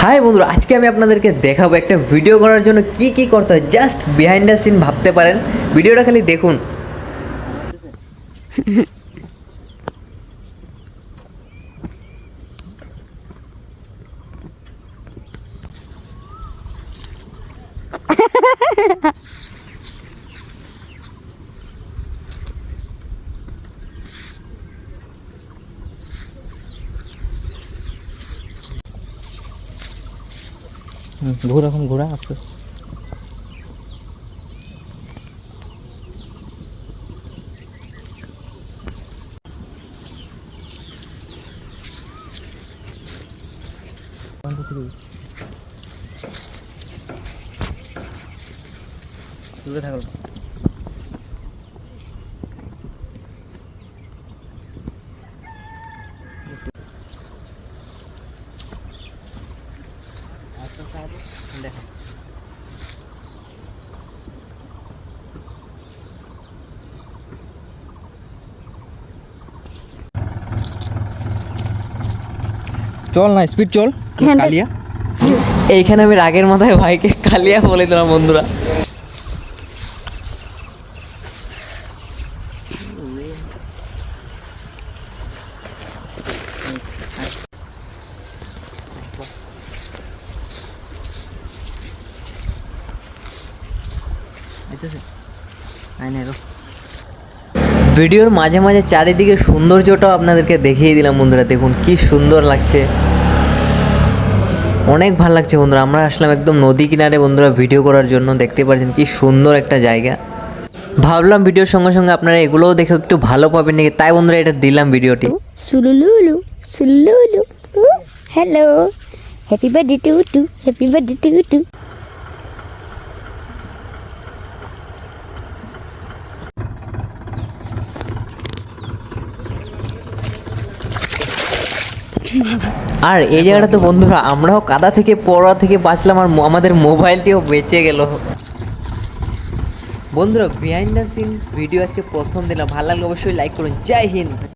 High বন্ধুরা, আজকে আমি আপনাদেরকে দেখাবো একটা ভিডিও করার জন্য কি কি করতে হয়। জাস্ট বিহাইন্ড দ্য সিন ভাবতে পারেন, ভিডিওটা খালি দেখুন। ঘোরা আস্তে দূরে থাকো। দেখো চল না, স্পিড চল। কালিয়া, এইখানে আমি রাগের মাথায় ভাইকে কালিয়া বলে দিলাম বন্ধুরা। ভিডিওর মাঝে মাঝে চারিদিকে সৌন্দর্যটাও আপনাদেরকে দেখিয়ে দিলাম বন্ধুরা। দেখুন কি সুন্দর লাগছে, অনেক ভালো লাগছে বন্ধুরা। আমরা আসলাম একদম নদী কিনারে বন্ধুরা ভিডিও করার জন্য। দেখতে পাচ্ছেন কি সুন্দর একটা জায়গা। ভাবলাম ভিডিওর সঙ্গে সঙ্গে আপনারা এগুলোও দেখে একটু ভালো পাবেন নাকি, তাই বন্ধুরা এটা দিলাম ভিডিওটি। সুলুলুলু সুলুলু, hello, happy birthday to to, happy birthday to to. আর এই জায়গাটা তো বন্ধুরা আমরাও কাদা থেকে পড়া থেকে বাঁচলাম, আর আমাদের মোবাইলটিও বেঁচে গেল বন্ধুরা। বিহাইন্ড দ্য সিন ভিডিও আজকে প্রথম দিলাম, ভালো লাগলে অবশ্যই লাইক করুন। জয় হিন্দ।